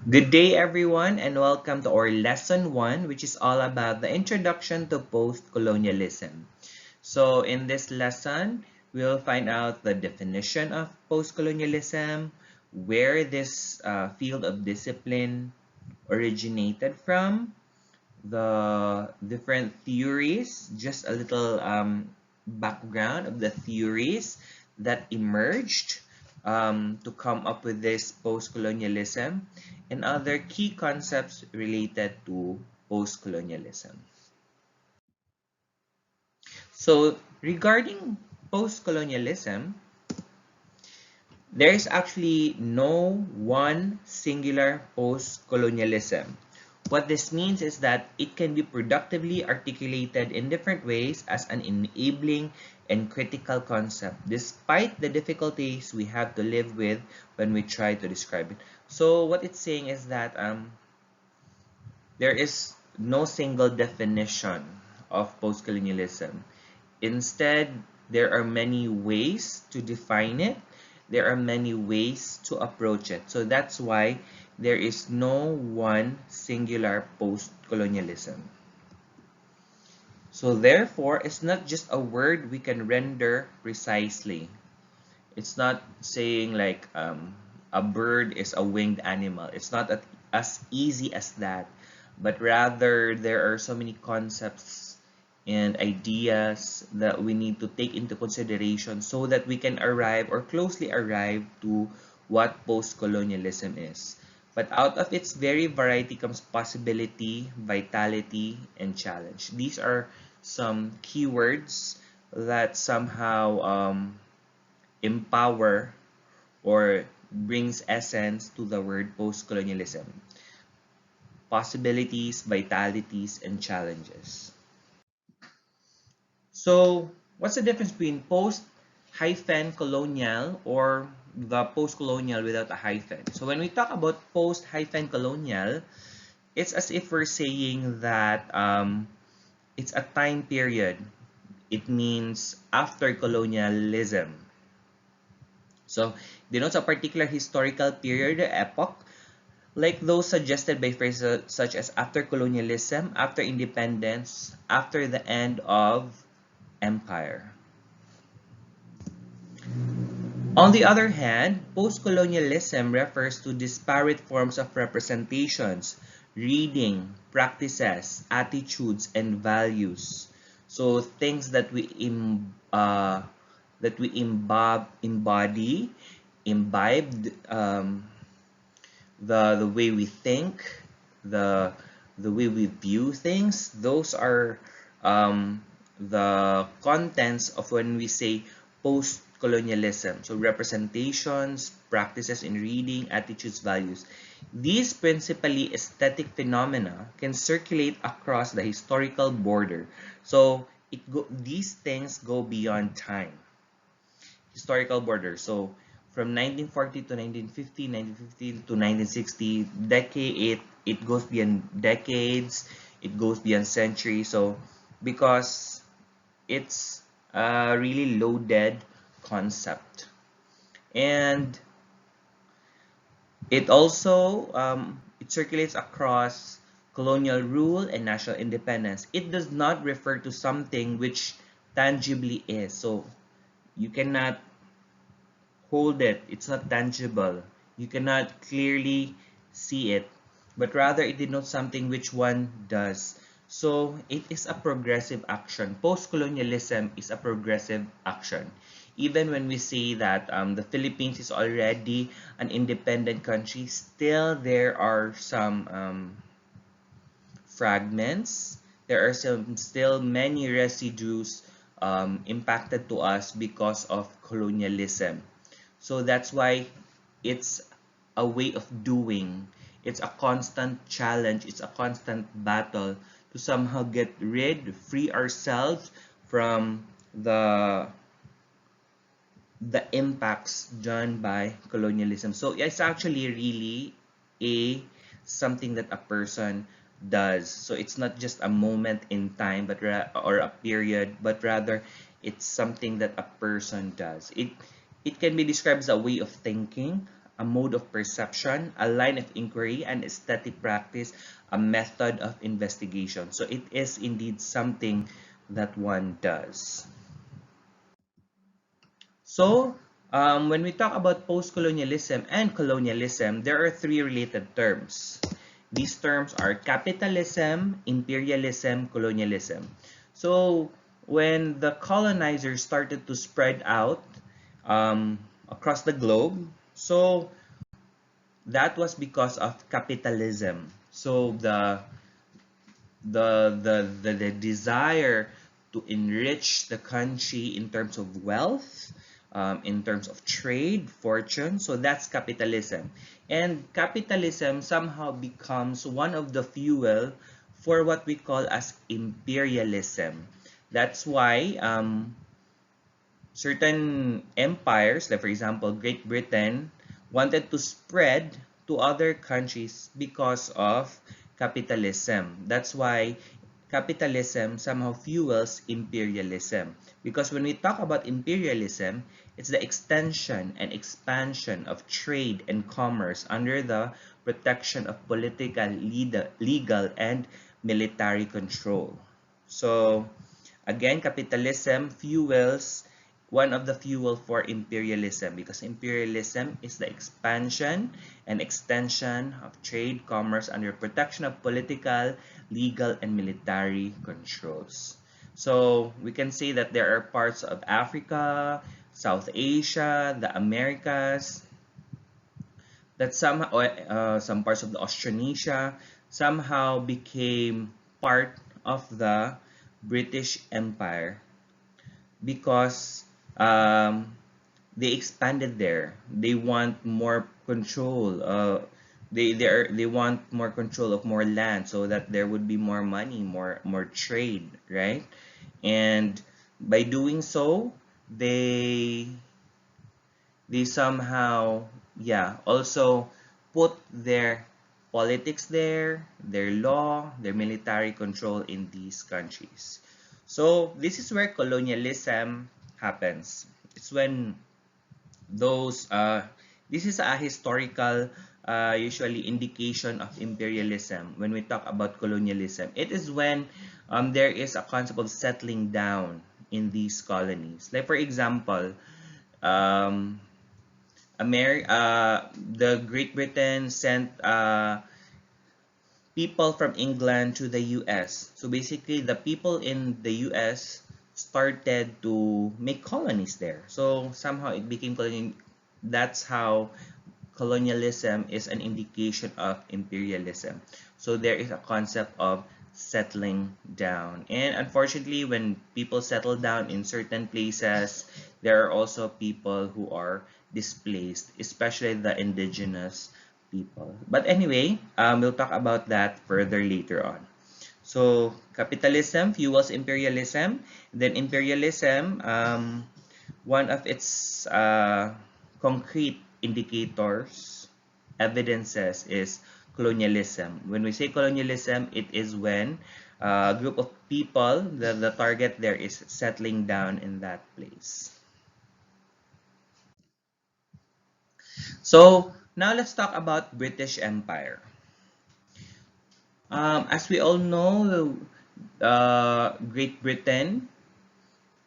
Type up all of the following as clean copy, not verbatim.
Good day, everyone, and welcome to our lesson one, which is all about the introduction to post-colonialism. So, in this lesson, we'll find out the definition of post-colonialism, where this field of discipline originated from, the different theories, just a little background of the theories that emerged to come up with this post-colonialism, and other key concepts related to post-colonialism. So regarding post-colonialism, there is actually no one singular post-colonialism. What this means is that it can be productively articulated in different ways as an enabling and critical concept, despite the difficulties we have to live with when we try to describe it. So what it's saying is that there is no single definition of post-colonialism. Instead, there are many ways to define it. There are many ways to approach it. So that's why there is no one singular post-colonialism. So therefore, it's not just a word we can render precisely. It's not saying like a bird is a winged animal. It's not as easy as that, but rather there are so many concepts and ideas that we need to take into consideration so that we can arrive or closely arrive to what post-colonialism is. But out of its very variety comes possibility, vitality, and challenge. These are some keywords that somehow empower or brings essence to the word post-colonialism. Possibilities, vitalities, and challenges. So, what's the difference between post-colonial or the post-colonial without a hyphen? So, when we talk about post-colonial, it's as if we're saying that it's a time period. It means after colonialism. So, denotes a particular historical period or epoch, like those suggested by phrases such as after colonialism, after independence, after the end of empire. On the other hand, post-colonialism refers to disparate forms of representations, reading, practices, attitudes, and values. So things that we embody, imbibed, the way we think, the way we view things. Those are the contents of when we say post-colonialism. So representations, practices in reading, attitudes, values. These principally aesthetic phenomena can circulate across the historical border. So these things go beyond time. Historical border. So from 1940 to 1950, 1950 to 1960, decade, it goes beyond decades, it goes beyond centuries. So because it's a really loaded concept, and it also it circulates across colonial rule and national independence. It does not refer to something which tangibly is. So you cannot hold it. It's not tangible. You cannot clearly see it, but rather it denotes something which one does. So it is a progressive action. Post-colonialism is a progressive action. Even when we say that the Philippines is already an independent country, still there are some fragments. There are still many residues impacted to us because of colonialism. So that's why it's a way of doing. It's a constant challenge. It's a constant battle to somehow free ourselves from the impacts done by colonialism. So it's actually really something that a person does. So it's not just a moment in time, or a period, but rather it's something that a person does. It can be described as a way of thinking, a mode of perception, a line of inquiry, an aesthetic practice, a method of investigation. So it is indeed something that one does. So when we talk about post-colonialism and colonialism, there are three related terms. These terms are capitalism, imperialism, colonialism. So when the colonizers started to spread out across the globe, so that was because of capitalism. So the desire to enrich the country in terms of wealth, in terms of trade, fortune. So that's capitalism. And capitalism somehow becomes one of the fuel for what we call as imperialism. That's why certain empires, like for example, Great Britain, wanted to spread to other countries because of capitalism. That's why capitalism somehow fuels imperialism. Because when we talk about imperialism, it's the extension and expansion of trade and commerce under the protection of political, legal, and military control. So, again, capitalism fuels one of the fuel for imperialism, because imperialism is the expansion and extension of trade, commerce under protection of political, legal, and military controls. So we can say that there are parts of Africa, South Asia, the Americas, that somehow some parts of the Australasia somehow became part of the British Empire because they expanded there. They want more control. They want more control of more land so that there would be more money, more trade, right? And by doing so, they somehow, yeah, also put their politics there, their law, their military control in these countries. So this is where colonialism happens. It's when those this is a historical usually indication of imperialism. When we talk about colonialism, it is when there is a concept of settling down in these colonies. Like for example, um, the Great Britain sent people from England to the US. So basically, the people in the US started to make colonies there. So somehow it became colonial. That's how colonialism is an indication of imperialism. So there is a concept of settling down. And unfortunately, when people settle down in certain places, there are also people who are displaced, especially the indigenous people. But anyway, we'll talk about that further later on. So capitalism fuels imperialism. Then imperialism, one of its concrete indicators, evidences is colonialism. When we say colonialism, it is when a group of people, the target there is settling down in that place. So now let's talk about British Empire. As we all know, Great Britain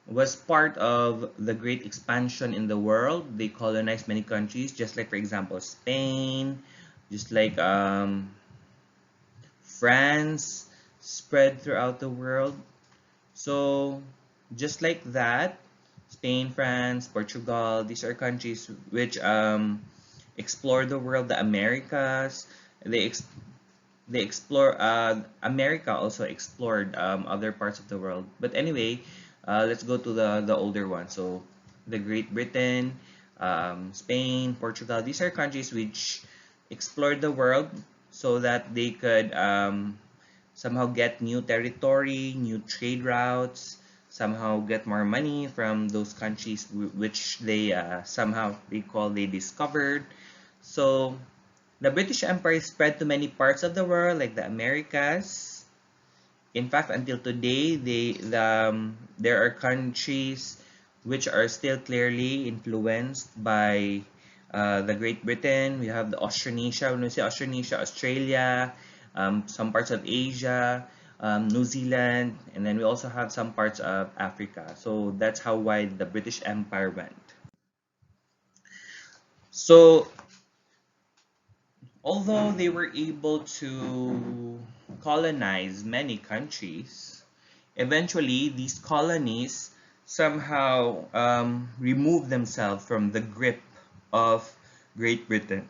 was part of the great expansion in the world. They colonized many countries, just like, for example, Spain, just like France spread throughout the world. So just like that, Spain, France, Portugal, these are countries which explore the world, the Americas. They explore America also explored other parts of the world. But anyway, let's go to the older one. So the Great Britain, Spain, Portugal, these are countries which explored the world so that they could somehow get new territory, new trade routes, somehow get more money from those countries which they somehow they discovered. So the British Empire spread to many parts of the world, like the Americas. In fact, until today, there are countries which are still clearly influenced by the Great Britain. We have the Australasia. When we say Australasia, Australia, some parts of Asia, New Zealand, and then we also have some parts of Africa. So that's how wide the British Empire went. So although they were able to colonize many countries, eventually these colonies somehow removed themselves from the grip of Great Britain.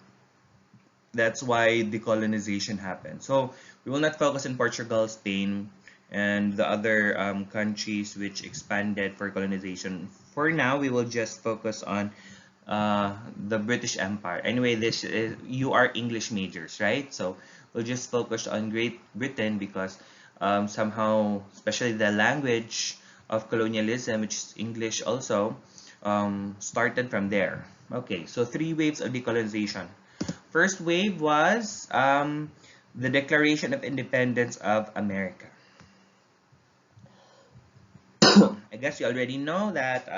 That's why decolonization happened. So we will not focus on Portugal, Spain, and the other countries which expanded for colonization. For now, we will just focus on the British Empire. Anyway, this is, you are English majors, right? So we'll just focus on Great Britain because somehow, especially the language of colonialism, which is English also, started from there. Okay, so 3 waves of decolonization. First wave was the Declaration of Independence of America. I guess you already know that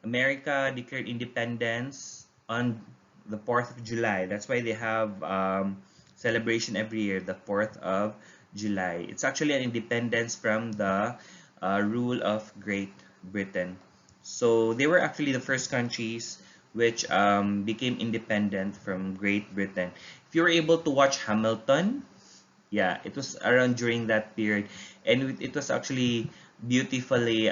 America declared independence on the 4th of July. That's why they have celebration every year, the 4th of July. It's actually an independence from the rule of Great Britain. So they were actually the first countries which became independent from Great Britain. If you were able to watch Hamilton, yeah, it was around during that period, and it was actually beautifully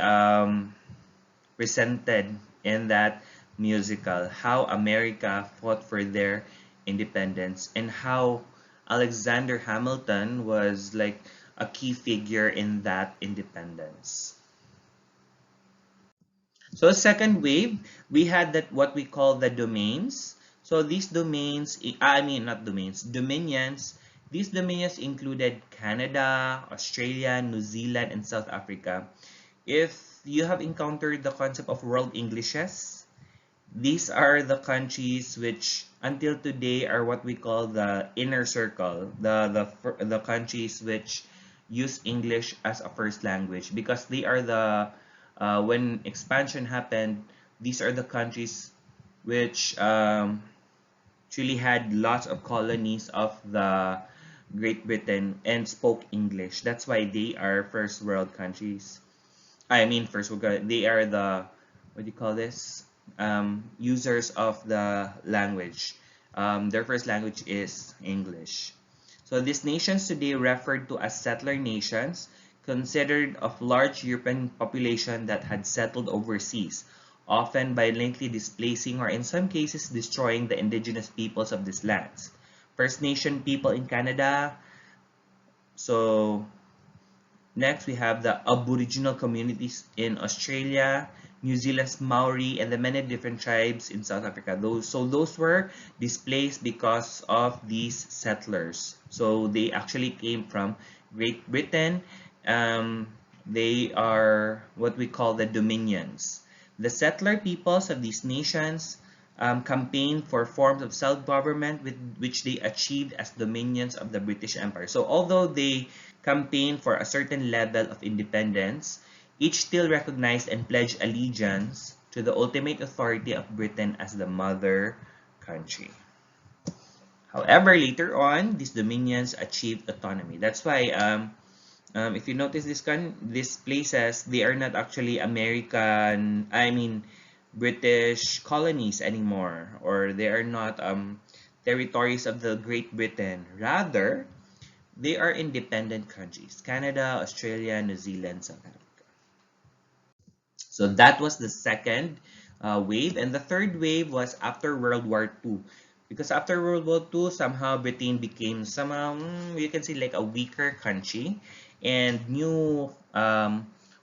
presented in that musical, how America fought for their independence and how Alexander Hamilton was like a key figure in that independence. So second wave, we had that what we call the domains. So these domains, I mean not domains, dominions. These dominions included Canada, Australia, New Zealand, and South Africa. If you have encountered the concept of world Englishes, these are the countries which until today are what we call the inner circle, the countries which use English as a first language because they are the when expansion happened, these are the countries which truly had lots of colonies of the Great Britain and spoke English. That's why they are first world countries. I mean first world, they are the, what do you call this? Users of the language. Their first language is English. So these nations today referred to as settler nations, considered of large European population that had settled overseas, often violently displacing or in some cases destroying the indigenous peoples of these lands. First Nation people in Canada. So next we have the Aboriginal communities in Australia, New Zealand's Maori, and the many different tribes in South Africa. Those were displaced because of these settlers. So they actually came from Great Britain. They are what we call the dominions. The settler peoples of these nations campaigned for forms of self-government which they achieved as dominions of the British Empire. So although they campaigned for a certain level of independence, each still recognized and pledged allegiance to the ultimate authority of Britain as the mother country. However, later on, these dominions achieved autonomy. That's why if you notice these places, they are not actually American, I mean British colonies anymore, or they are not territories of the Great Britain. Rather, they are independent countries: Canada, Australia, New Zealand, South Africa. So that was the second wave, and the third wave was after World War II. Because after World War II, somehow Britain became somehow, you can say, like a weaker country, and new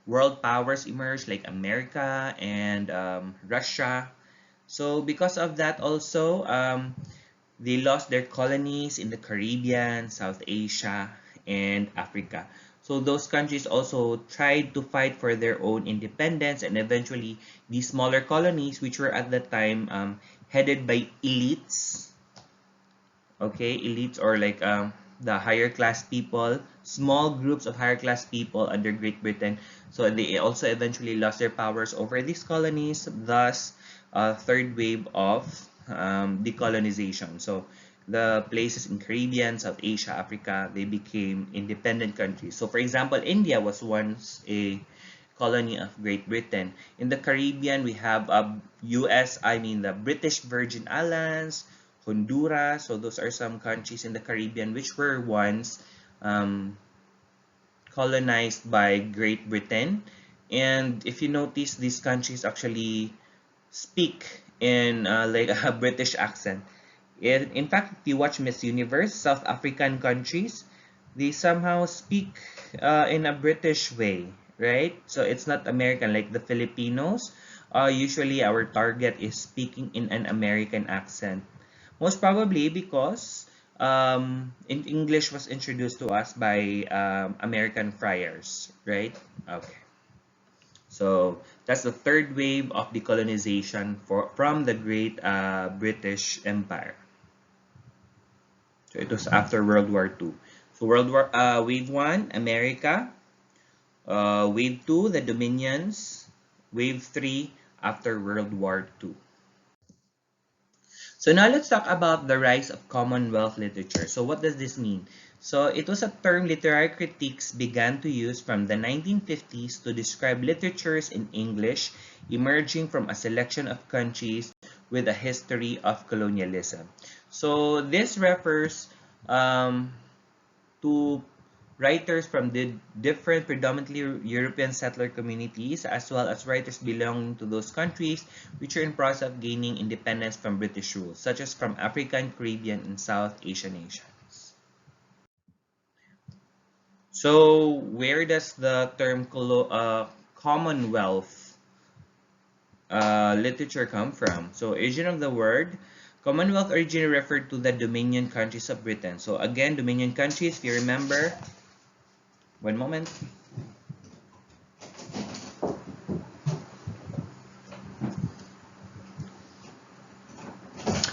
world powers emerged like America and Russia. So because of that also, they lost their colonies in the Caribbean, South Asia, and Africa. So those countries also tried to fight for their own independence, and eventually these smaller colonies, which were at that time headed by elites, okay, elites or like the higher class people, small groups of higher class people under Great Britain. So they also eventually lost their powers over these colonies, thus third wave of decolonization. So the places in Caribbean, South Asia, Africa, they became independent countries. So for example, India was once a colony of Great Britain. In the Caribbean, we have the British Virgin Islands, Honduras. So those are some countries in the Caribbean which were once colonized by Great Britain. And if you notice, these countries actually speak in like a British accent. In fact, if you watch Miss Universe, South African countries, they somehow speak in a British way, right? So it's not American like the Filipinos. Usually our target is speaking in an American accent. Most probably because in English was introduced to us by American friars, right? Okay. So that's the third wave of decolonization from the great British Empire. So it was after World War II. So Wave 1, America. Wave 2, the Dominions. Wave 3, after World War II. So now let's talk about the rise of Commonwealth literature. So what does this mean? So it was a term literary critics began to use from the 1950s to describe literatures in English emerging from a selection of countries with a history of colonialism. So this refers to writers from the different predominantly European settler communities, as well as writers belonging to those countries which are in process of gaining independence from British rule, such as from African, Caribbean, and South Asian nations. So where does the term Commonwealth literature come from? So origin of the word, Commonwealth originally referred to the Dominion countries of Britain. So again, Dominion countries, if you remember, one moment.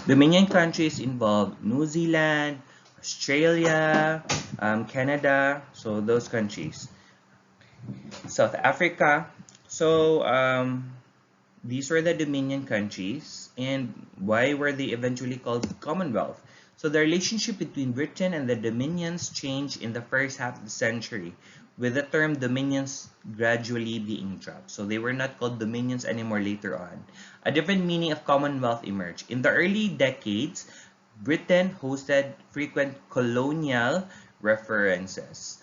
Dominion countries involve New Zealand, Australia, Canada, so those countries. South Africa. So these were the Dominion countries. And why were they eventually called Commonwealth? So the relationship between Britain and the Dominions changed in the first half of the century, with the term Dominions gradually being dropped. So they were not called Dominions anymore later on. A different meaning of Commonwealth emerged. In the early decades, Britain hosted frequent colonial conferences.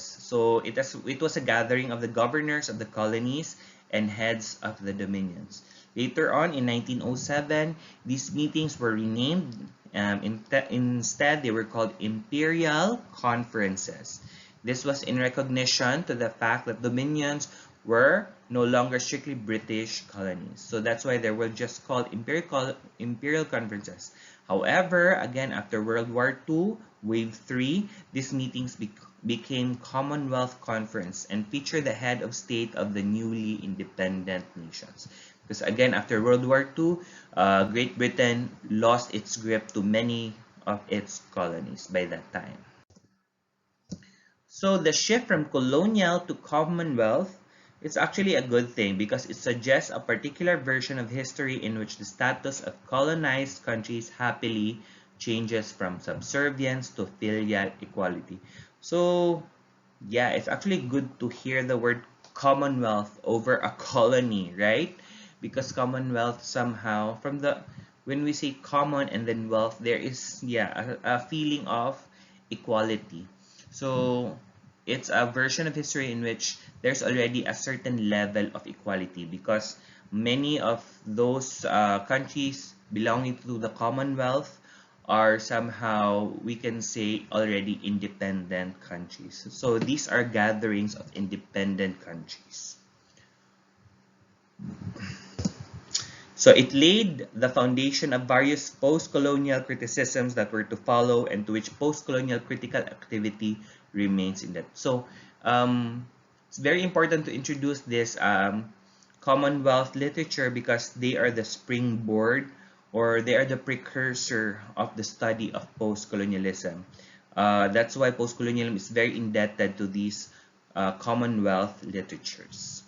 So it was a gathering of the governors of the colonies and heads of the dominions. Later on, in 1907, these meetings were renamed. Instead, they were called imperial conferences. This was in recognition to the fact that dominions were no longer strictly British colonies. So that's why they were just called imperial conferences. However, again, after World War II, Wave 3, these meetings became Commonwealth Conference and featured the head of state of the newly independent nations. Because again, after World War II, Great Britain lost its grip to many of its colonies by that time. So the shift from colonial to Commonwealth, it's actually a good thing because it suggests a particular version of history in which the status of colonized countries happily changes from subservience to filial equality. So yeah, it's actually good to hear the word Commonwealth over a colony, right? Because Commonwealth somehow, when we say common and then wealth, there is a feeling of equality. So it's a version of history in which there's already a certain level of equality because many of those countries belonging to the Commonwealth are somehow, we can say, already independent countries. So these are gatherings of independent countries. So it laid the foundation of various post-colonial criticisms that were to follow and to which post-colonial critical activity remains in depth. So it's very important to introduce this Commonwealth literature because they are the springboard or they are the precursor of the study of post-colonialism. That's why post-colonialism is very indebted to these Commonwealth literatures.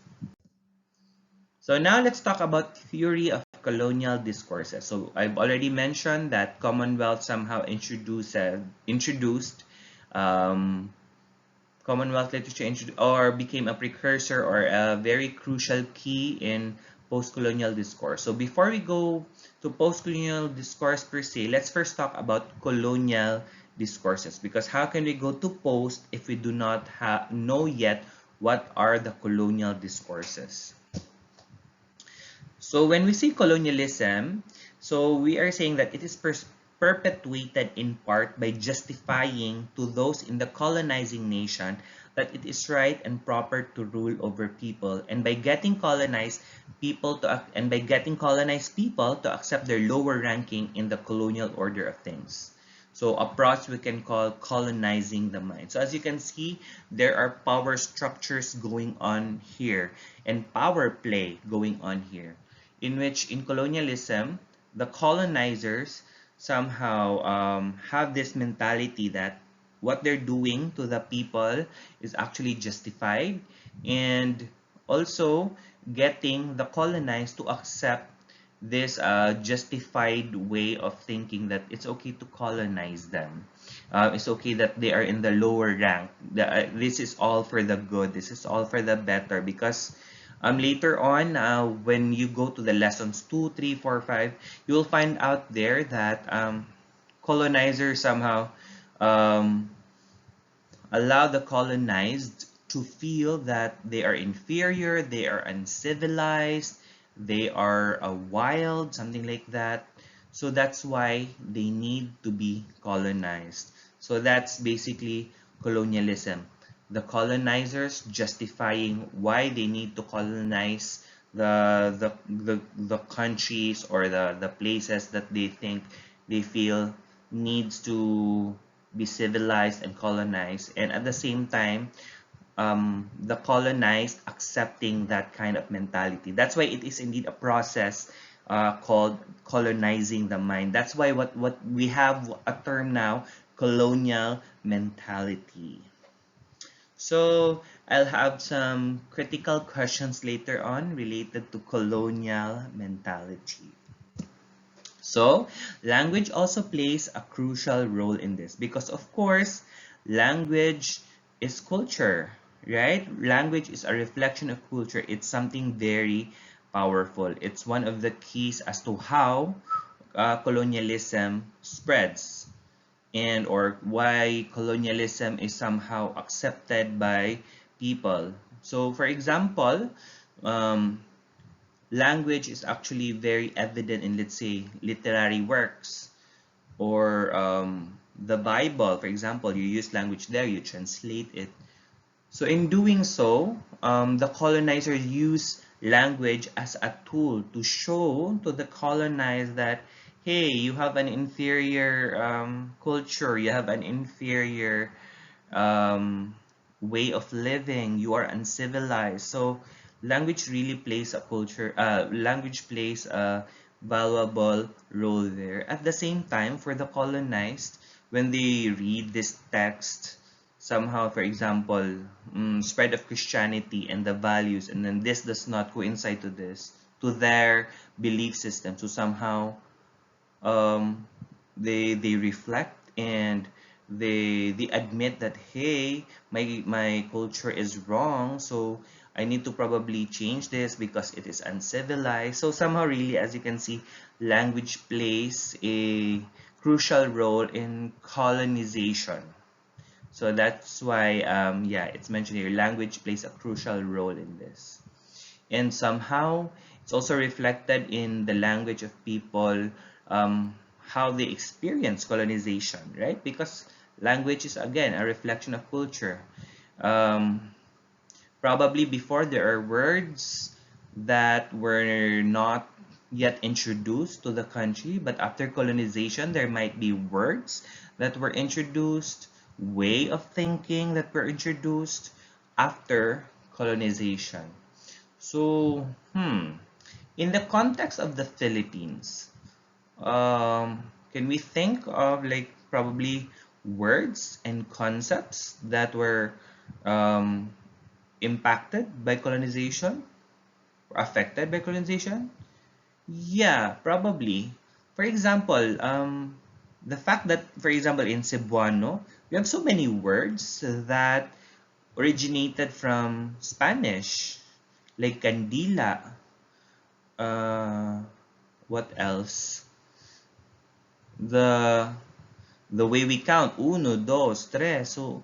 So now let's talk about theory of colonial discourses. So I've already mentioned that Commonwealth somehow introduced Commonwealth literature or became a precursor or a very crucial key in post-colonial discourse. So before we go to post-colonial discourse per se, let's first talk about colonial discourses, because how can we go to post if we do not know yet what are the colonial discourses? So when we say colonialism, so we are saying that it is perpetuated in part by justifying to those in the colonizing nation that it is right and proper to rule over people, and by getting colonized people to accept their lower ranking in the colonial order of things. So a process we can call colonizing the mind. So as you can see, there are power structures going on here and power play going on here, in which in colonialism, the colonizers somehow have this mentality that what they're doing to the people is actually justified, and also getting the colonized to accept this justified way of thinking that it's okay to colonize them. It's okay that they are in the lower rank. This is all for the good. This is all for the better, because later on, when you go to the lessons 2, 3, 4, 5, you will find out there that colonizers somehow allow the colonized to feel that they are inferior, they are uncivilized, they are wild, something like that. So that's why they need to be colonized. So that's basically colonialism. The colonizers justifying why they need to colonize the countries or the places that they feel needs to be civilized and colonized, and at the same time the colonized accepting that kind of mentality. That's why it is indeed a process called colonizing the mind. That's why what we have a term now, colonial mentality. So I'll have some critical questions later on related to colonial mentality. So language also plays a crucial role in this, because of course language is culture, right? Language is a reflection of culture. It's something very powerful. It's one of the keys as to how colonialism spreads, and or why colonialism is somehow accepted by people. So for example, language is actually very evident in, let's say, literary works, or the Bible, for example. You use language there, you translate it. So in doing so, the colonizers use language as a tool to show to the colonized that, hey, you have an inferior culture, you have an inferior way of living, you are uncivilized. So language really plays language plays a valuable role there. At the same time, for the colonized, when they read this text, somehow, for example, spread of Christianity and the values, and then this does not coincide to their belief system. So somehow they reflect, and they admit that, hey, my culture is wrong, so I need to probably change this because it is uncivilized. So somehow, really, as you can see, language plays a crucial role in colonization. So that's why, yeah, it's mentioned here, language plays a crucial role in this. And somehow, it's also reflected in the language of people, how they experience colonization, right? Because language is, again, a reflection of culture. Probably before, there are words that were not yet introduced to the country, but after colonization, there might be words that were introduced, way of thinking that were introduced after colonization. So, in the context of the Philippines, can we think of, like, probably words and concepts that were impacted by colonization or affected by colonization? Yeah, probably. For example, the fact that, for example, in Cebuano, we have so many words that originated from Spanish, like candila. Uh, what else? The the way we count, uno, dos, tres. So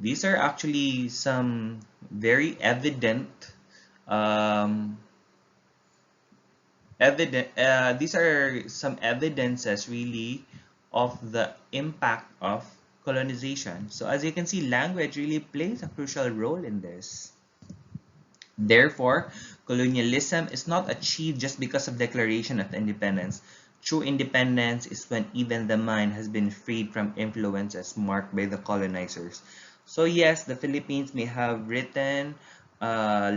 these are actually some very evident um, these are some evidences really of the impact of colonization. So as you can see, language really plays a crucial role in this. Therefore, colonialism is not achieved just because of declaration of independence. True independence is when even the mind has been freed from influences marked by the colonizers. So yes, the Philippines uh,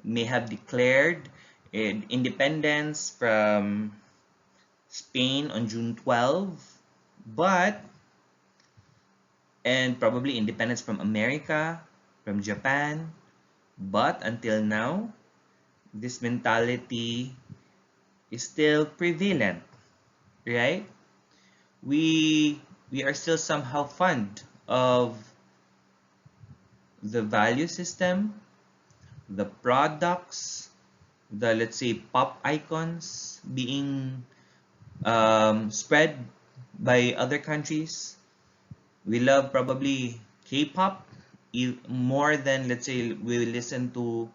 may have declared independence from Spain on June 12, but, and probably independence from America, from Japan, but until now, this mentality is still prevalent, right? We we are still somehow fond of the value system, the products, the, let's say, pop icons being spread by other countries. We love probably K-pop more than, let's say, we listen to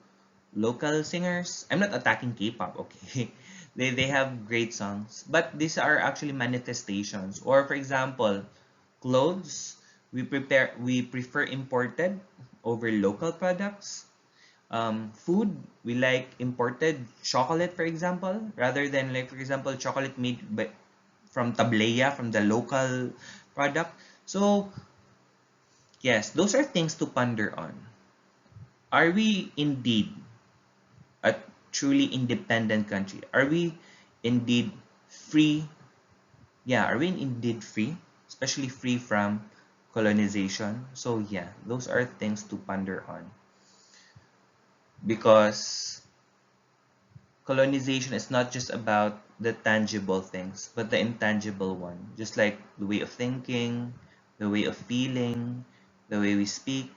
local singers. I'm not attacking K-pop, okay? They have great songs, but these are actually manifestations. Or for example, clothes, we prefer imported over local products. Food, we like imported chocolate, for example, rather than, like, for example, chocolate made from tableya, from the local product. So yes, those are things to ponder on. Are we indeed a truly independent country? Are we indeed free? Yeah, are we indeed free? Especially free from colonization? So yeah, those are things to ponder on. Because colonization is not just about the tangible things, but the intangible one. Just like the way of thinking, the way of feeling, the way we speak.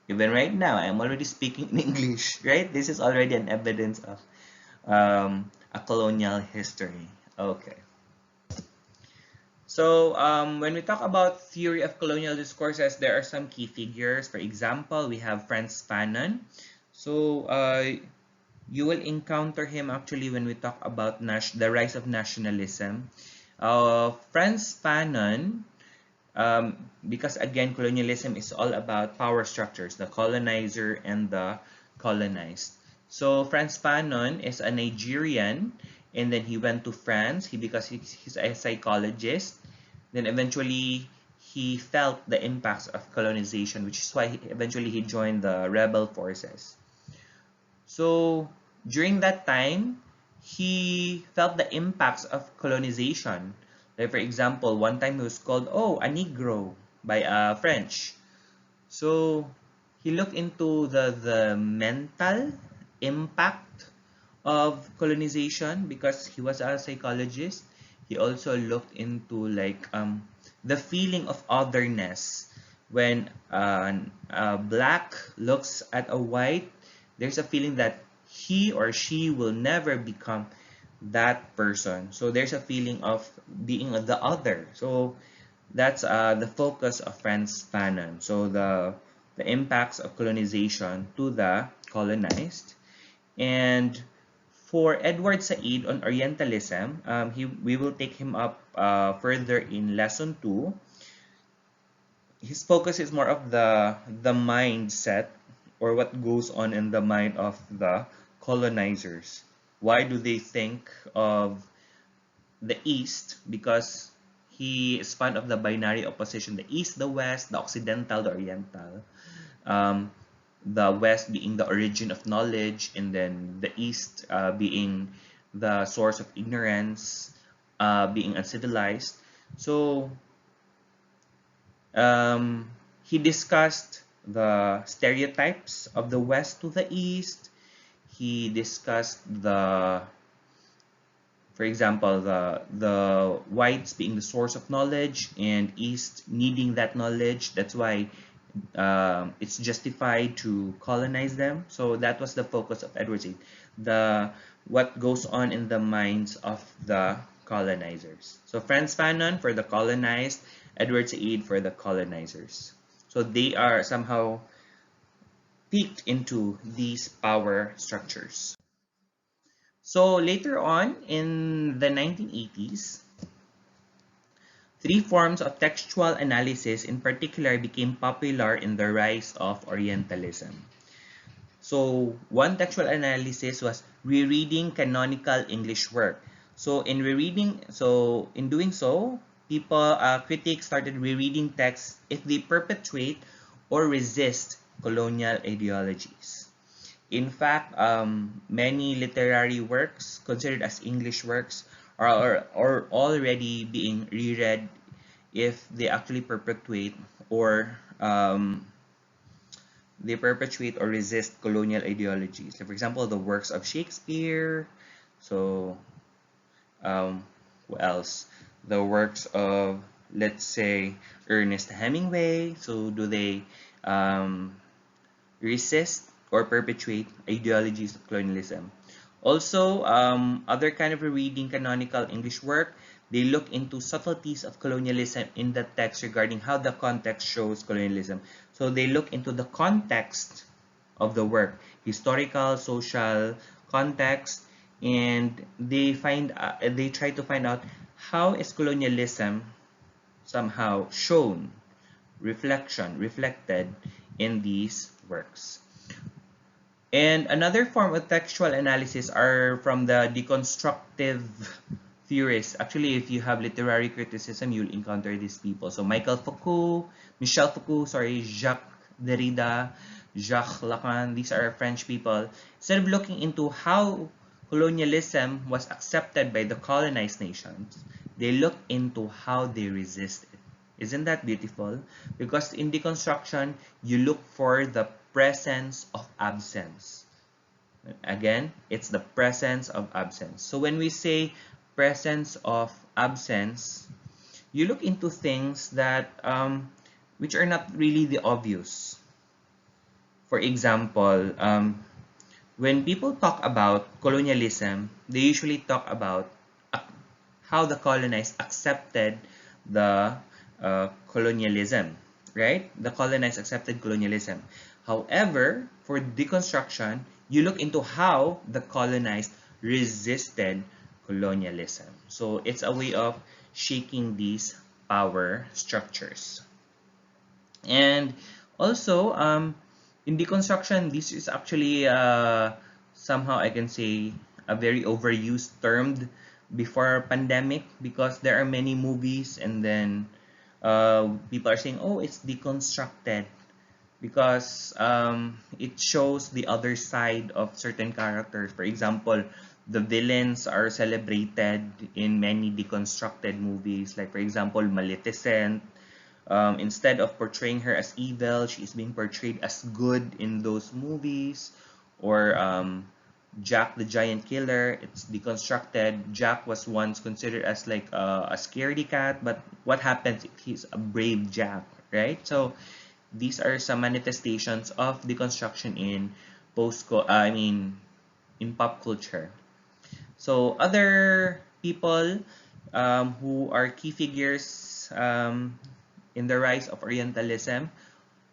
Even right now, I'm already speaking in English, right? This is already an evidence of a colonial history. Okay. So when we talk about theory of colonial discourses, there are some key figures. For example, we have Franz Fanon. So you will encounter him actually when we talk about the rise of nationalism. Franz Fanon, because again, colonialism is all about power structures, the colonizer and the colonized. So Franz Fanon is a Nigerian, and then he went to France. Because he's a psychologist. Then eventually he felt the impacts of colonization, which is why eventually he joined the rebel forces. So during that time, he felt the impacts of colonization. Like for example, one time he was called, oh, a Negro by French. So he looked into the mental impact of colonization because he was a psychologist. He also looked into like the feeling of otherness when a black looks at a white. There's a feeling that he or she will never become that person. So there's a feeling of being the other. So that's the focus of Franz Fanon. So the impacts of colonization to the colonized. And for Edward Said on Orientalism, we will take him up further in lesson 2. His focus is more of the mindset, or what goes on in the mind of the colonizers. Why do they think of the East? Because he is fond of the binary opposition, the East, the West, the Occidental, the Oriental. Um, the West being the origin of knowledge, and then the East being the source of ignorance, being uncivilized. So he discussed the stereotypes of the West to the East. He discussed the For example, the whites being the source of knowledge and East needing that knowledge. That's why it's justified to colonize them. So that was the focus of Edward Said. What goes on in the minds of the colonizers. So Frantz Fanon for the colonized, Edward Said for the colonizers. So they are somehow peaked into these power structures. So later on in the 1980s, three forms of textual analysis in particular became popular in the rise of Orientalism. So one textual analysis was rereading canonical English work. So in doing so, critics started rereading texts if they perpetuate or resist colonial ideologies. In fact, many literary works considered as English works are already being reread if they actually perpetuate or resist colonial ideologies. So for example, the works of Shakespeare. So what else? The works of, let's say, Ernest Hemingway. So do they resist or perpetuate ideologies of colonialism? Also, other kind of reading canonical English work, they look into subtleties of colonialism in the text regarding how the context shows colonialism. So they look into the context of the work, historical, social context, and they try to find out how is colonialism somehow shown, reflected in these works. And another form of textual analysis are from the deconstructive theorists. Actually, if you have literary criticism, you'll encounter these people. So Michel Foucault, Jacques Derrida, Jacques Lacan, these are French people. Instead of looking into how colonialism was accepted by the colonized nations, they look into how they resist it. Isn't that beautiful? Because in deconstruction, you look for the presence of absence. Again, it's the presence of absence. So when we say presence of absence, you look into things that which are not really the obvious. For example, when people talk about colonialism, they usually talk about how the colonized accepted the colonialism, right? The colonized accepted colonialism. However, for deconstruction, you look into how the colonized resisted colonialism. So it's a way of shaking these power structures. And also, in deconstruction, this is actually somehow I can say a very overused term before pandemic, because there are many movies and then people are saying, oh, it's deconstructed because it shows the other side of certain characters. For example, the villains are celebrated in many deconstructed movies. Like, for example, Maleficent. Instead of portraying her as evil, she is being portrayed as good in those movies. Or Jack the Giant Killer, it's deconstructed. Jack was once considered as like a scaredy cat, but what happens if he's a brave Jack, right? So these are some manifestations of deconstruction in in pop culture. So other people who are key figures in the rise of Orientalism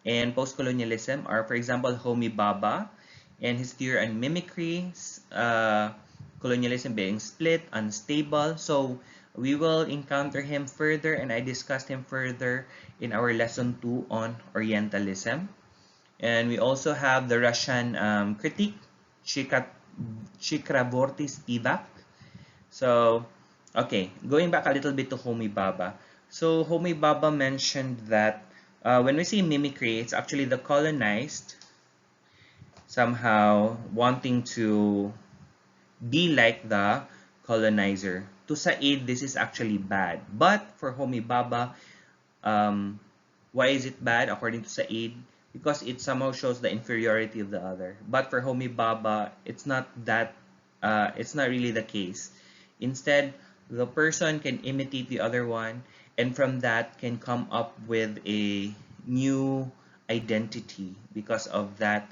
and post-colonialism are, for example, Homi Bhabha and his theory on mimicry, colonialism being split, unstable. So we will encounter him further, and I discussed him further in our lesson 2 on Orientalism. And we also have the Russian critic, Chakravorty Spivak. So, okay, going back a little bit to Homi Bhabha. So Homi Bhabha mentioned that when we say mimicry, it's actually the colonized somehow wanting to be like the colonizer. To Said, this is actually bad. But for Homi Bhabha, why is it bad according to Said? Because it somehow shows the inferiority of the other. But for Homi Bhabha, it's not really the case. Instead, the person can imitate the other one, and from that can come up with a new identity because of that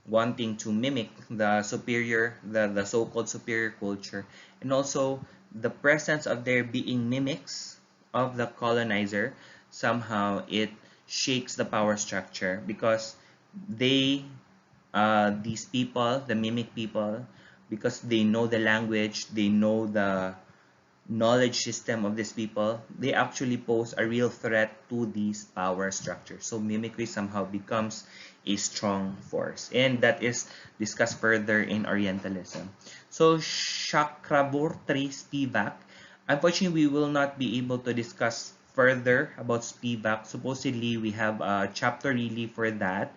wanting to mimic the superior, the so-called superior culture, and also the presence of there being mimics of the colonizer. Somehow it shakes the power structure because they these people, the mimic people, because they know the language, they know the knowledge system of these people, they actually pose a real threat to these power structures. So mimicry somehow becomes a strong force, and that is discussed further in Orientalism. So Chakraborty Spivak, unfortunately we will not be able to discuss further about Spivak. Supposedly we have a chapter really for that,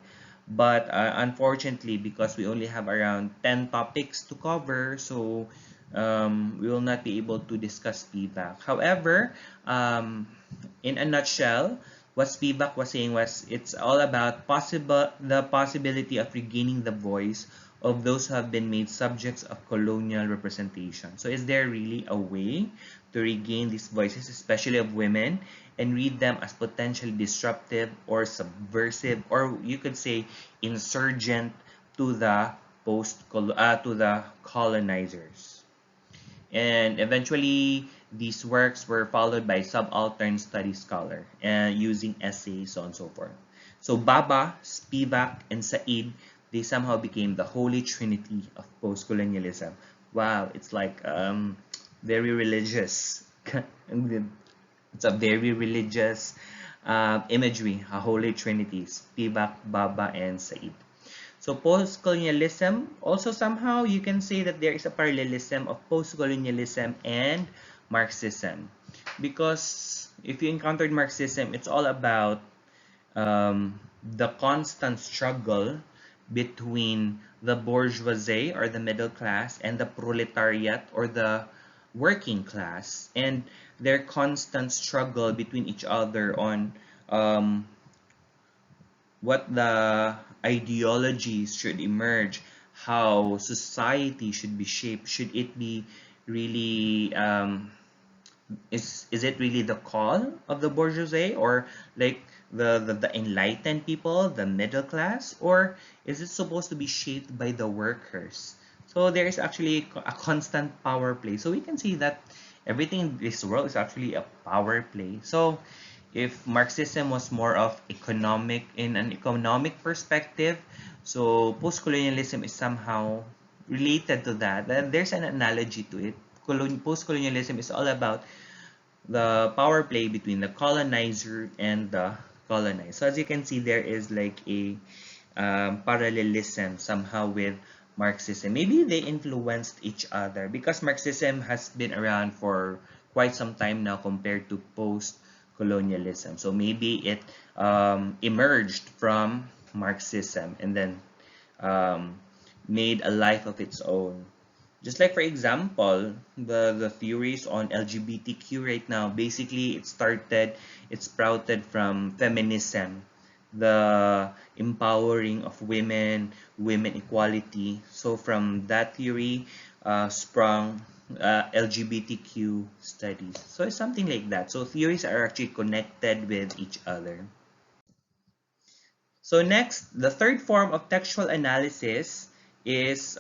but unfortunately because we only have around 10 topics to cover, so we will not be able to discuss Spivak. However, in a nutshell, what Spivak was saying was it's all about the possibility of regaining the voice of those who have been made subjects of colonial representation. So is there really a way to regain these voices, especially of women, and read them as potentially disruptive or subversive, or you could say insurgent to the to the colonizers? And eventually these works were followed by subaltern study scholar and using essays, so on and so forth. So Baba, Spivak, and Said, they somehow became the holy trinity of postcolonialism. Wow, it's like very religious. It's a very religious imagery, a holy trinity: Spivak, Baba, and Said. So post-colonialism, also somehow you can say that there is a parallelism of post-colonialism and Marxism. Because if you encountered Marxism, it's all about the constant struggle between the bourgeoisie or the middle class and the proletariat or the working class, and their constant struggle between each other on what the ideologies should emerge, how society should be shaped. Should it be really is it really the call of the bourgeoisie, or like the enlightened people, the middle class, or is it supposed to be shaped by the workers? So there is actually a constant power play. So we can see that everything in this world is actually a power play. So if Marxism was more of economic, in an economic perspective, so post-colonialism is somehow related to that. There's an analogy to it. Post-colonialism is all about the power play between the colonizer and the colonized. So as you can see, there is like a parallelism somehow with Marxism. Maybe they influenced each other because Marxism has been around for quite some time now compared to post-colonialism. So maybe it emerged from Marxism and then made a life of its own. Just like, for example, the theories on LGBTQ right now, basically it sprouted from feminism, the empowering of women, women equality. So from that theory sprung LGBTQ studies. So it's something like that. So theories are actually connected with each other. So next, the third form of textual analysis is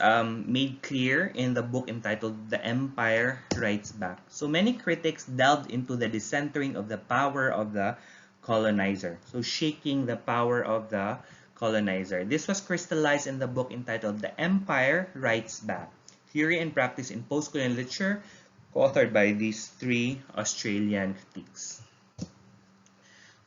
made clear in the book entitled The Empire Writes Back. So many critics delved into the decentering of the power of the colonizer, so shaking the power of the colonizer. This was crystallized in the book entitled The Empire Writes Back, Theory and Practice in Postcolonial Literature, co-authored by these three Australian critics.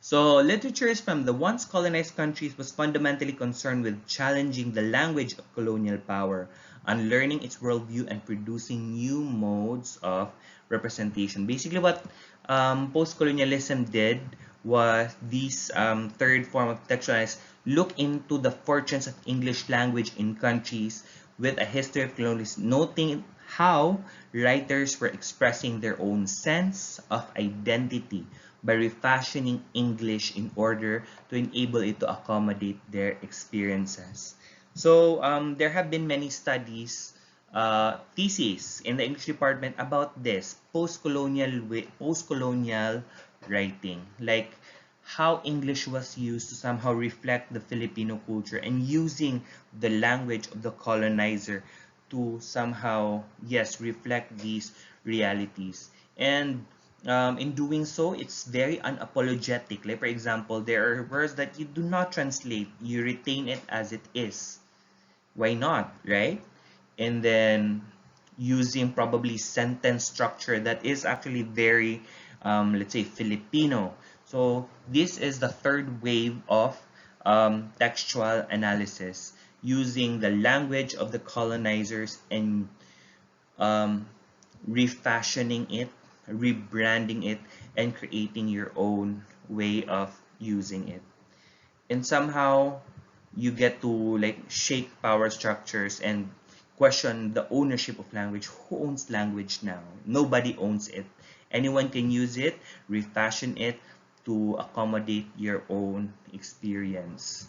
So literatures from the once colonized countries was fundamentally concerned with challenging the language of colonial power, unlearning its worldview, and producing new modes of representation. Basically what post-colonialism did was this third form of textualize look into the fortunes of English language in countries with a history of colonialism, noting how writers were expressing their own sense of identity by refashioning English in order to enable it to accommodate their experiences. So there have been many studies thesis in the English department about this post-colonial writing, like how English was used to somehow reflect the Filipino culture and using the language of the colonizer to somehow, yes, reflect these realities. And in doing so, it's very unapologetic. Like, for example, there are words that you do not translate, you retain it as it is. Why not, right? And then using probably sentence structure that is actually very, let's say, Filipino. So this is the third wave of textual analysis, using the language of the colonizers and um, refashioning it, rebranding it, and creating your own way of using it. And somehow you get to like shake power structures and question the ownership of language. Who owns language now? Nobody owns it. Anyone can use it, refashion it to accommodate your own experience.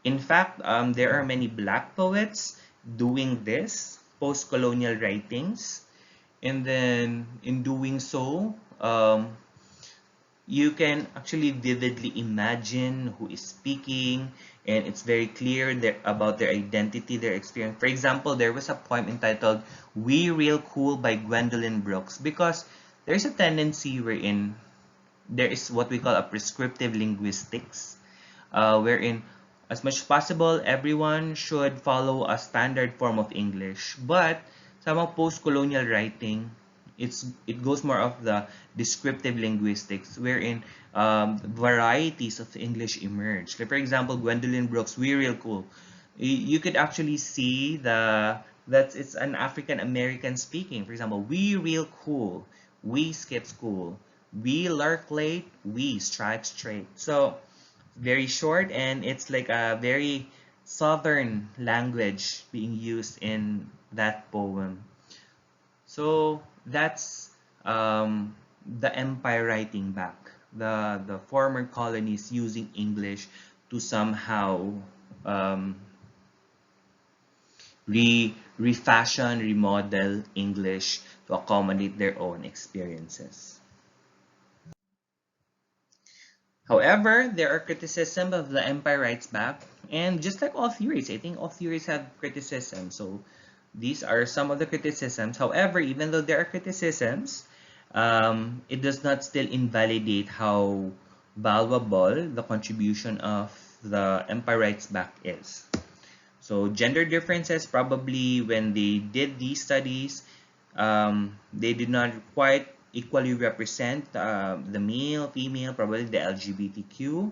In fact, there are many Black poets doing this, post-colonial writings. And then in doing so, you can actually vividly imagine who is speaking, and it's very clear about their identity, their experience. For example, there was a poem entitled "We Real Cool" by Gwendolyn Brooks, because there's a tendency wherein there is what we call a prescriptive linguistics, wherein as much as possible everyone should follow a standard form of English, but somehow post-colonial writing, it goes more of the descriptive linguistics, wherein varieties of English emerge. Like, for example, Gwendolyn Brooks, "We Real Cool." You could actually see that it's an African American speaking. For example, "We real cool," "We skip school," "We lurk late," "We strike straight." So very short, and it's like a very southern language being used in that poem. So that's the empire writing back, the former colonies using English to somehow um, refashion, remodel English to accommodate their own experiences. However, there are criticism of the empire writes back, and just like all theories, I think all theories have criticism. So these are some of the criticisms. However, even though there are criticisms, it does not still invalidate how valuable the contribution of the empire writes back is. So gender differences, probably when they did these studies, they did not quite equally represent the male, female, probably the LGBTQ.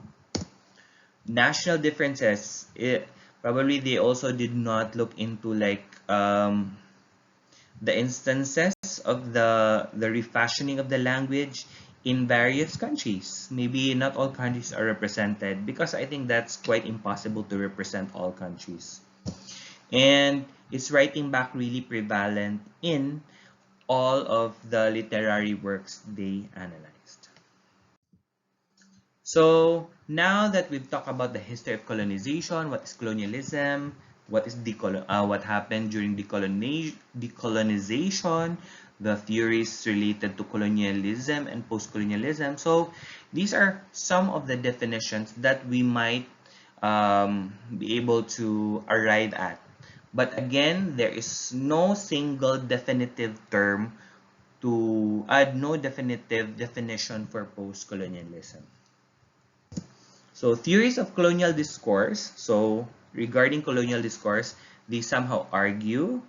National differences, probably they also did not look into like the instances of the refashioning of the language in various countries. Maybe not all countries are represented, because I think that's quite impossible to represent all countries. And is writing back really prevalent in all of the literary works they analyzed? So now that we've talked about the history of colonization, what is colonialism, what happened during decolonization, the theories related to colonialism and post-colonialism. So these are some of the definitions that we might be able to arrive at. But again, there is no single definitive term to add, no definitive definition for post-colonialism. So theories of colonial discourse. So regarding colonial discourse, they somehow argue,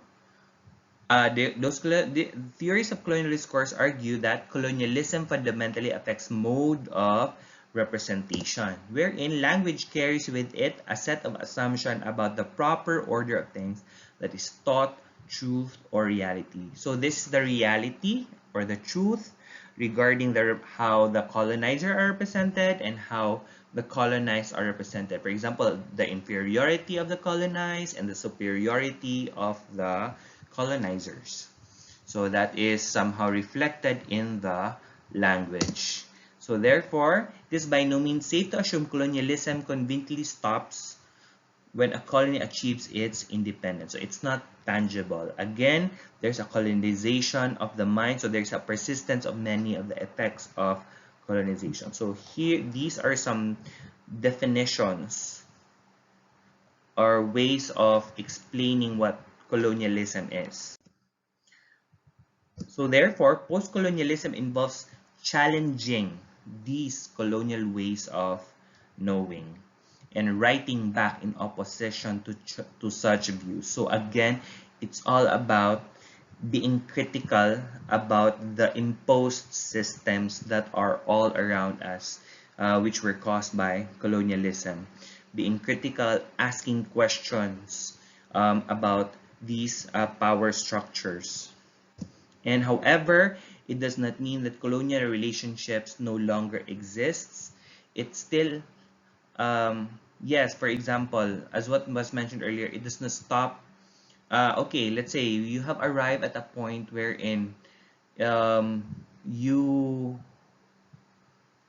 the theories of colonial discourse argue that colonialism fundamentally affects mode of representation, wherein language carries with it a set of assumptions about the proper order of things that is thought, truth, or reality. So this is the reality or the truth regarding how the colonizer are represented and how the colonized are represented. For example, the inferiority of the colonized and the superiority of the colonizers. So that is somehow reflected in the language. So therefore, it is by no means safe to assume colonialism conveniently stops when a colony achieves its independence. So it's not tangible. Again, there's a colonization of the mind, so there's a persistence of many of the effects of colonization. So here, these are some definitions or ways of explaining what colonialism is. So therefore, post-colonialism involves challenging these colonial ways of knowing and writing back in opposition to such views. So again, it's all about being critical about the imposed systems that are all around us, which were caused by colonialism. Being critical, asking questions about these power structures. And however, it does not mean that colonial relationships no longer exists. It's still, yes, for example, as what was mentioned earlier, it does not stop. Okay, let's say you have arrived at a point wherein um, you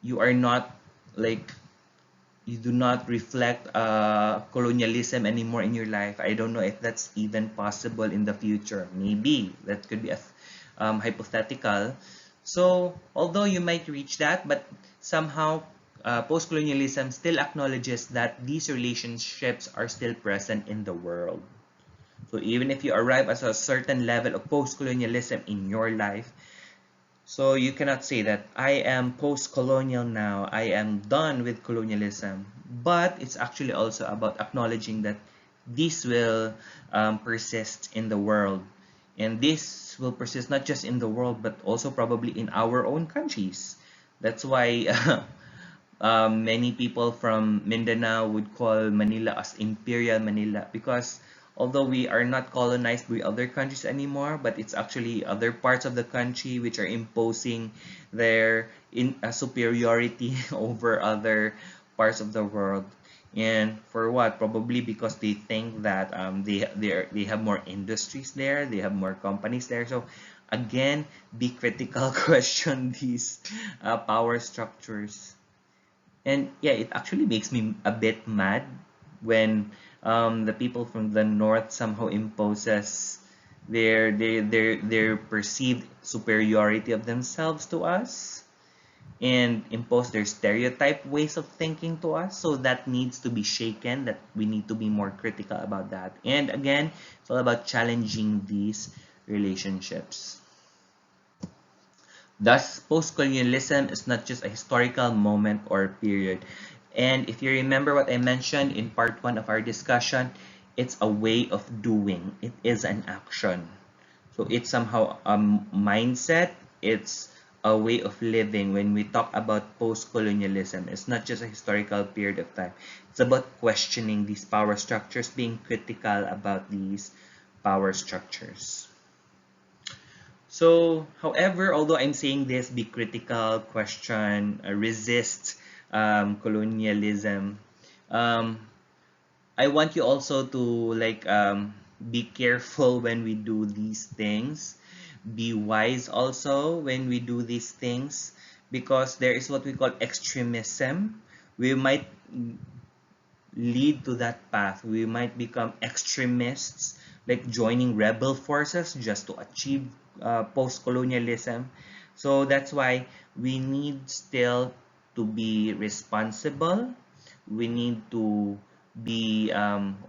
you are not like you do not reflect colonialism anymore in your life. I don't know if that's even possible in the future. Maybe that could be a hypothetical. So although you might reach that, but somehow post-colonialism still acknowledges that these relationships are still present in the world. So even if you arrive at a certain level of post-colonialism in your life, so you cannot say that I am post-colonial now, I am done with colonialism. But it's actually also about acknowledging that this will persist in the world. And this will persist not just in the world, but also probably in our own countries. That's why many people from Mindanao would call Manila as Imperial Manila, because although we are not colonized by other countries anymore, but it's actually other parts of the country which are imposing their superiority over other parts of the world. And for what? Probably because they think that they have more industries there, they have more companies there. So again, be critical, question these power structures. And yeah, it actually makes me a bit mad when the people from the north somehow imposes their perceived superiority of themselves to us and impose their stereotype ways of thinking to us. So that needs to be shaken, that we need to be more critical about that. And again, it's all about challenging these relationships. Thus, post-colonialism is not just a historical moment or period. And if you remember what I mentioned in part 1 of our discussion, it's a way of doing. It is an action. So it's somehow a mindset. It's a way of living. When we talk about post-colonialism, it's not just a historical period of time. It's about questioning these power structures, being critical about these power structures. So, however, although I'm saying this, be critical, question, resist colonialism, um, I want you also to be careful when we do these things. Be wise also when we do these things, because there is what we call extremism. We might lead to that path. We might become extremists, like joining rebel forces just to achieve post-colonialism. So that's why we need still to be responsible. We need to be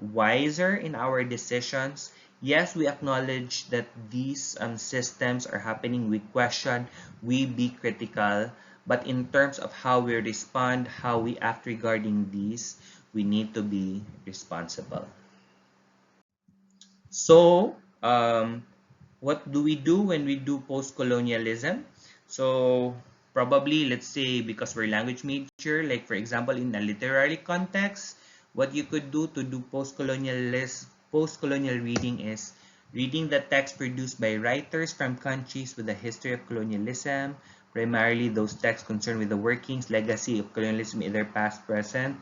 wiser in our decisions. Yes, we acknowledge that these systems are happening. We question, we be critical. But in terms of how we respond, how we act regarding these, we need to be responsible. So, what do we do when we do post-colonialism? So, probably, let's say, because we're language major, like for example, in a literary context, what you could do to do post-colonial reading is reading the text produced by writers from countries with a history of colonialism, primarily those texts concerned with the workings, legacy of colonialism, either past, present.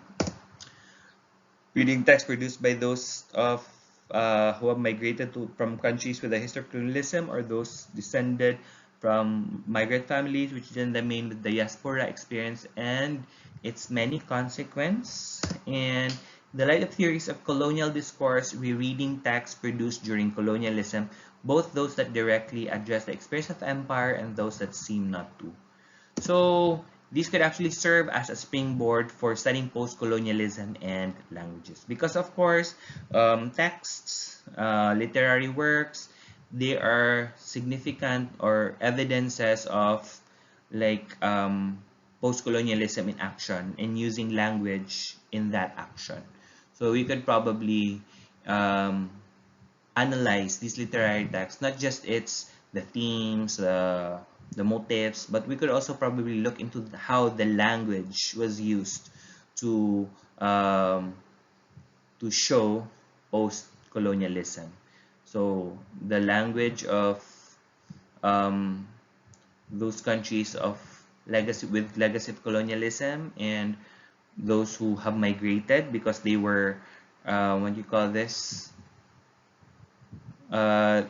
Reading texts produced by those of who have migrated from countries with a history of colonialism, or those descended from migrant families, which then the main diaspora experience and its many consequences. And The light of theories of colonial discourse, rereading texts produced during colonialism, both those that directly address the experience of empire and those that seem not to. So these could actually serve as a springboard for studying post-colonialism and languages. Because of course, texts, literary works, they are significant or evidences of like post-colonialism in action and using language in that action. So we could probably analyze these literary texts, not just the themes, the motifs, but we could also probably look into how the language was used to um, to show post-colonialism. So the language of um, those countries of legacy of colonialism and those who have migrated because they were what do you call this,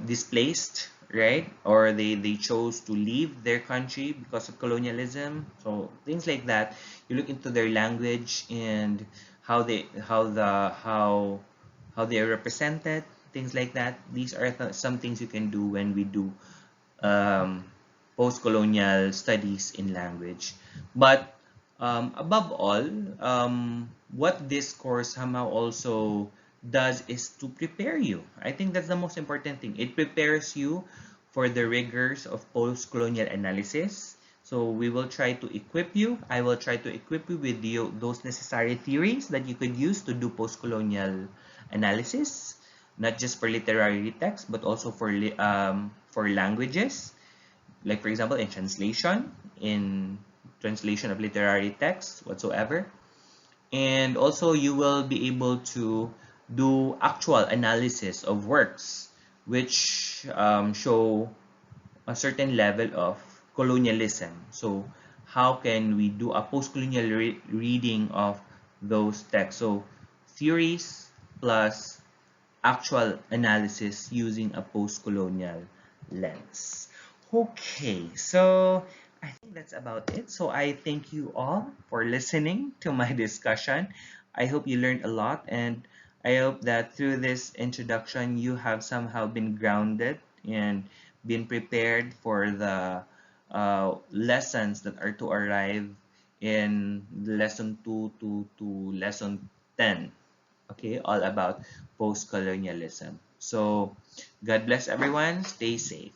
displaced, right? Or they chose to leave their country because of colonialism. So things like that. You look into their language and how they are represented, things like that. These are some things you can do when we do um, post-colonial studies in language. But above all, what this course somehow also does is to prepare you. I think that's the most important thing. It prepares you for the rigors of post-colonial analysis. So we will try to equip you. I will try to equip you with those necessary theories that you could use to do post-colonial analysis, not just for literary text, but also for languages. Like for example, in translation of literary text whatsoever. And also you will be able to do actual analysis of works which show a certain level of colonialism. So how can we do a post-colonial reading of those texts? So theories plus actual analysis using a post-colonial lens. Okay, so I think that's about it. So I thank you all for listening to my discussion. I hope you learned a lot, and I hope that through this introduction you have somehow been grounded and been prepared for the lessons that are to arrive in lesson 2 to lesson 10. Okay, all about post-colonialism. So God bless everyone. Stay safe.